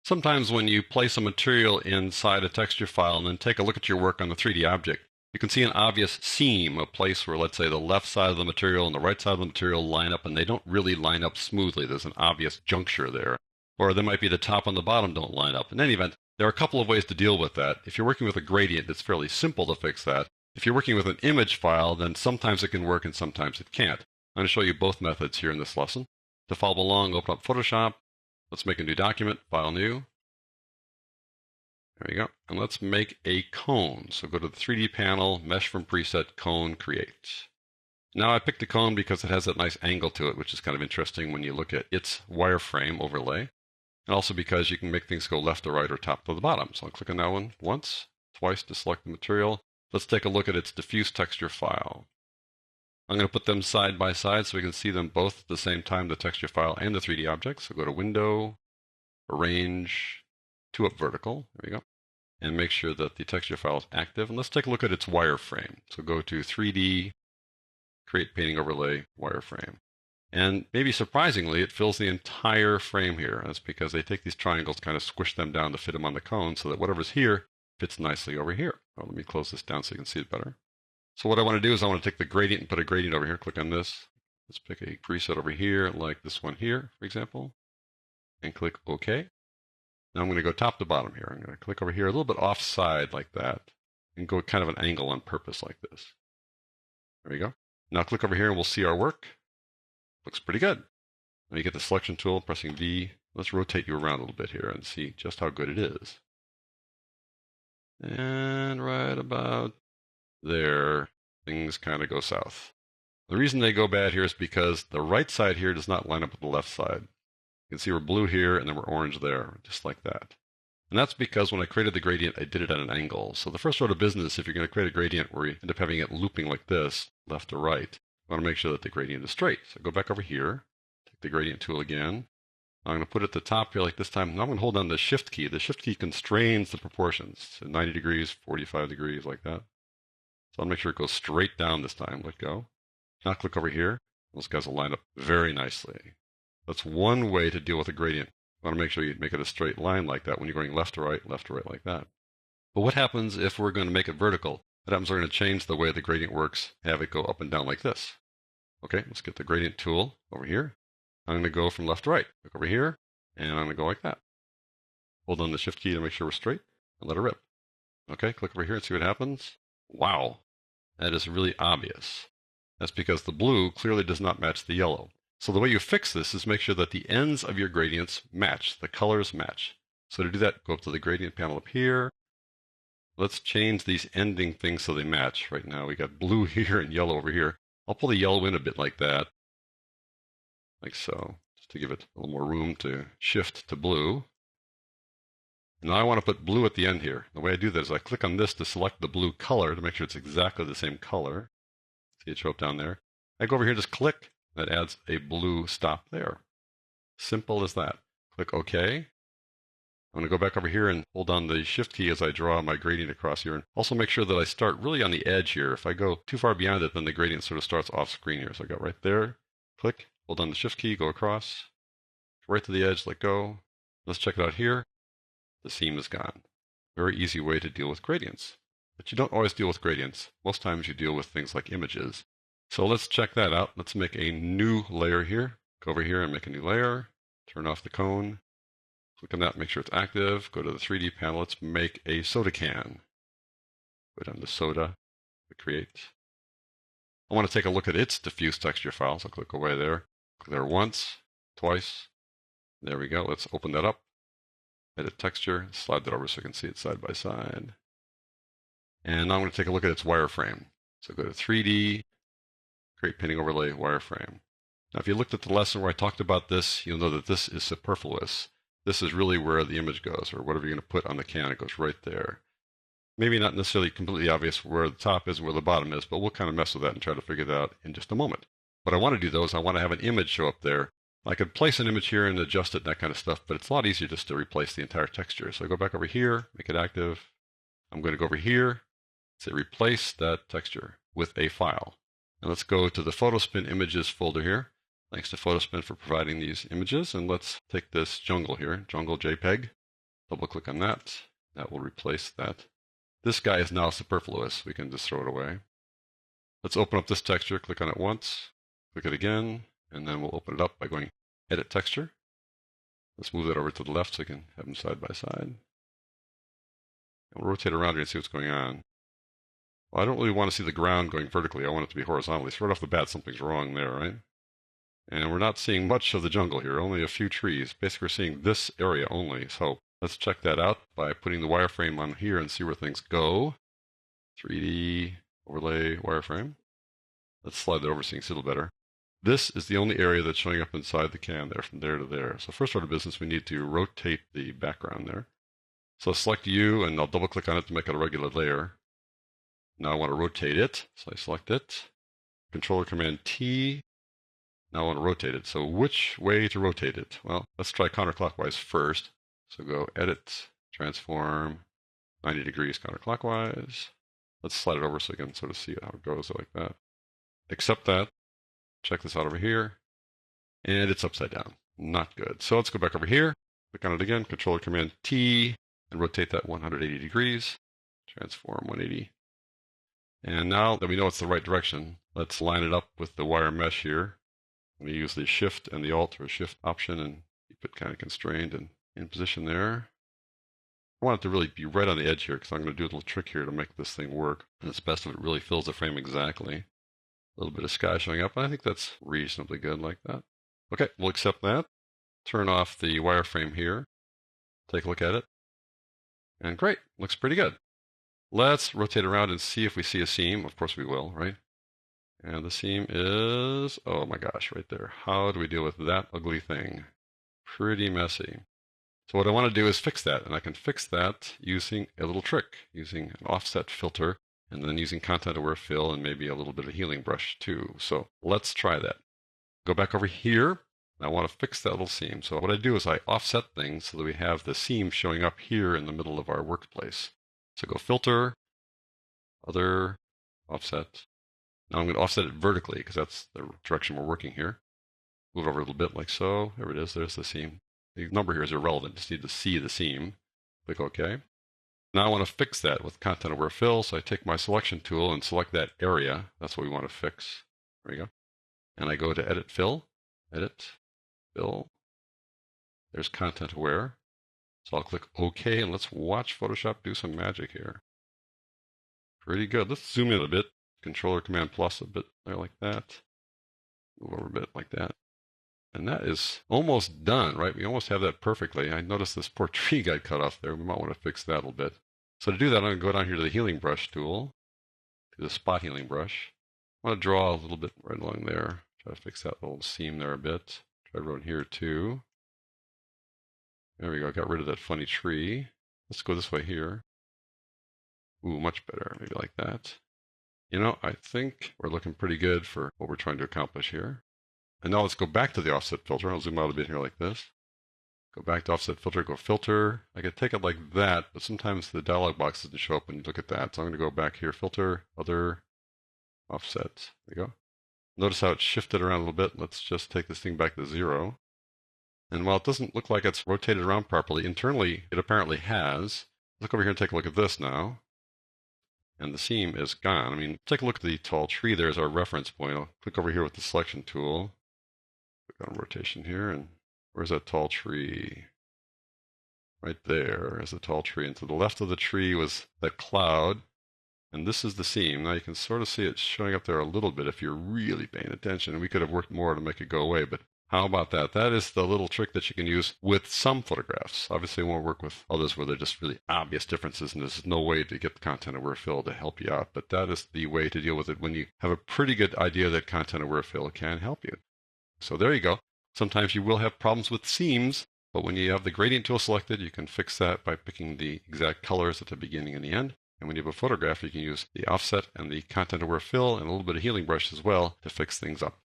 Sometimes when you place a material inside a texture file and then take a look at your work on the 3D object, you can see an obvious seam, a place where, let's say, the left side of the material and the right side of the material line up, and they don't really line up smoothly. There's an obvious juncture there. Or there might be the top and the bottom don't line up. In any event, there are a couple of ways to deal with that. If you're working with a gradient, it's fairly simple to fix that. If you're working with an image file, then sometimes it can work and sometimes it can't. I'm going to show you both methods here in this lesson. To follow along, open up Photoshop. Let's make a new document, File New. There we go. And let's make a cone. So go to the 3D panel, Mesh from Preset, Cone, Create. Now I picked a cone because it has that nice angle to it, which is kind of interesting when you look at its wireframe overlay. And also because you can make things go left to right or top to the bottom. So I'll click on that one once, twice to select the material. Let's take a look at its diffuse texture file. I'm going to put them side by side so we can see them both at the same time, the texture file and the 3D object. So go to Window, Arrange, 2-up vertical. There we go. And make sure that the texture file is active. And let's take a look at its wireframe. So go to 3D, Create Painting Overlay, Wireframe. And maybe surprisingly, it fills the entire frame here. That's because they take these triangles, kind of squish them down to fit them on the cone so that whatever's here fits nicely over here. Well, let me close this down so you can see it better. So what I want to do is I want to take the gradient and put a gradient over here. Click on this. Let's pick a preset over here, like this one here, for example, and click OK. Now I'm going to go top to bottom here. I'm going to click over here a little bit offside like that and go kind of an angle on purpose like this. There we go. Now click over here and we'll see our work. Looks pretty good. Now you get the selection tool, pressing V. Let's rotate you around a little bit here and see just how good it is. And right about there, things kind of go south. The reason they go bad here is because the right side here does not line up with the left side. You can see we're blue here and then we're orange there, just like that. And that's because when I created the gradient, I did it at an angle. So the first order of business, if you're going to create a gradient where you end up having it looping like this, left to right, you want to make sure that the gradient is straight. So go back over here, take the gradient tool again. I'm going to put it at the top here like this time. Now I'm going to hold down the Shift key. The Shift key constrains the proportions. So 90 degrees, 45 degrees, like that. So I'll make sure it goes straight down this time. Let go. Now click over here. Those guys will line up very nicely. That's one way to deal with a gradient. You want to make sure you make it a straight line like that when you're going left to right like that. But what happens if we're going to make it vertical? What happens, we're going to change the way the gradient works, have it go up and down like this. Okay, let's get the gradient tool over here. I'm going to go from left to right. Click over here, and I'm going to go like that. Hold on the Shift key to make sure we're straight, and let it rip. Okay, click over here and see what happens. Wow, that is really obvious. That's because the blue clearly does not match the yellow. So the way you fix this is make sure that the ends of your gradients match, the colors match. So to do that, go up to the gradient panel up here. Let's change these ending things so they match. Right now we got blue here and yellow over here. I'll pull the yellow in a bit like that, like so, just to give it a little more room to shift to blue. Now I want to put blue at the end here. The way I do that is I click on this to select the blue color to make sure it's exactly the same color. See it show up down there. I go over here, just click. That adds a blue stop there. Simple as that. Click OK. I'm going to go back over here and hold down the Shift key as I draw my gradient across here. And also make sure that I start really on the edge here. If I go too far beyond it, then the gradient sort of starts off screen here. So I got right there. Click, hold down the Shift key, go across. Right to the edge, let go. Let's check it out here. The seam is gone. Very easy way to deal with gradients. But you don't always deal with gradients. Most times you deal with things like images. So let's check that out. Let's make a new layer here. Go over here and make a new layer. Turn off the cone. Click on that, make sure it's active. Go to the 3D panel. Let's make a soda can. Go down to soda, create. I want to take a look at its diffuse texture file. So click away there. Click there once, twice. There we go. Let's open that up. Edit texture. Slide that over so you can see it side by side. And now I'm going to take a look at its wireframe. So go to 3D. Create Painting Overlay, Wireframe. Now, if you looked at the lesson where I talked about this, you'll know that this is superfluous. This is really where the image goes, or whatever you're going to put on the can, it goes right there. Maybe not necessarily completely obvious where the top is and where the bottom is, but we'll kind of mess with that and try to figure that out in just a moment. What I want to do, though, is I want to have an image show up there. I could place an image here and adjust it and that kind of stuff, but it's a lot easier just to replace the entire texture. So I go back over here, make it active. I'm going to go over here, say replace that texture with a file. And let's go to the Photospin Images folder here. Thanks to Photospin for providing these images. And let's take this jungle here, jungle JPEG. Double click on that. That will replace that. This guy is now superfluous. We can just throw it away. Let's open up this texture. Click on it once. Click it again. And then we'll open it up by going Edit Texture. Let's move that over to the left so we can have them side by side. And we'll rotate around here and see what's going on. Well, I don't really want to see the ground going vertically. I want it to be horizontally. So right off the bat, something's wrong there, right? And we're not seeing much of the jungle here, only a few trees. Basically, we're seeing this area only. So let's check that out by putting the wireframe on here and see where things go. 3D overlay wireframe. Let's slide that over so you can see a little better. This is the only area that's showing up inside the can there, from there to there. So first order of business, we need to rotate the background there. So select U, and I'll double click on it to make it a regular layer. Now I want to rotate it, so I select it. Controller Command T. Now I want to rotate it. So which way to rotate it? Well, let's try counterclockwise first. So go Edit, Transform, 90 degrees counterclockwise. Let's slide it over so you can sort of see how it goes like that. Accept that. Check this out over here. And it's upside down. Not good. So let's go back over here. Click on it again. Controller Command T. And rotate that 180 degrees. Transform 180. And now that we know it's the right direction, let's line it up with the wire mesh here. I'm going to use the Shift and the Alt or Shift option and keep it kind of constrained and in position there. I want it to really be right on the edge here because I'm going to do a little trick here to make this thing work. And it's best if it really fills the frame exactly. A little bit of sky showing up, and I think that's reasonably good like that. Okay, we'll accept that. Turn off the wireframe here. Take a look at it. And great, looks pretty good. Let's rotate around and see if we see a seam. Of course we will, right? And the seam is, oh my gosh, right there. How do we deal with that ugly thing? Pretty messy. So what I want to do is fix that, and I can fix that using a little trick, using an offset filter, and then using content-aware fill and maybe a little bit of healing brush too. So let's try that. Go back over here. I want to fix that little seam. So what I do is I offset things so that we have the seam showing up here in the middle of our workplace. So go Filter, Other, Offset. Now I'm going to offset it vertically because that's the direction we're working here. Move over a little bit like so. There it is. There's the seam. The number here is irrelevant. Just need to see the seam. Click OK. Now I want to fix that with content-aware fill. So I take my selection tool and select that area. That's what we want to fix. There we go. And I go to Edit Fill. Edit, Fill. There's content-aware. So I'll click OK, and let's watch Photoshop do some magic here. Pretty good. Let's zoom in a bit. Controller Command Plus a bit there like that. Move over a bit like that. And that is almost done, right? We almost have that perfectly. I noticed this poor tree got cut off there. We might want to fix that a little bit. So to do that, I'm going to go down here to the Healing Brush tool, to the Spot Healing Brush. I want to draw a little bit right along there. Try to fix that little seam there a bit. Try around here too. There we go. Got rid of that funny tree. Let's go this way here. Ooh, much better. Maybe like that. You know, I think we're looking pretty good for what we're trying to accomplish here. And now let's go back to the offset filter. I'll zoom out a bit here like this. Go back to offset filter, go filter. I could take it like that, but sometimes the dialog box doesn't show up when you look at that. So I'm going to go back here, filter, other, offset. There you go. Notice how it's shifted around a little bit. Let's just take this thing back to 0. And while it doesn't look like it's rotated around properly, internally it apparently has. Look over here and take a look at this now. And the seam is gone. I mean, take a look at the tall tree there as our reference point. I'll click over here with the selection tool. Click on rotation here, and where's that tall tree? Right there is the tall tree. And to the left of the tree was that cloud. And this is the seam. Now you can sort of see it showing up there a little bit if you're really paying attention. And we could have worked more to make it go away, but how about that? That is the little trick that you can use with some photographs. Obviously, it won't work with others where they're just really obvious differences and there's no way to get the content-aware fill to help you out. But that is the way to deal with it when you have a pretty good idea that content-aware fill can help you. So there you go. Sometimes you will have problems with seams, but when you have the gradient tool selected, you can fix that by picking the exact colors at the beginning and the end. And when you have a photograph, you can use the offset and the content-aware fill and a little bit of healing brush as well to fix things up.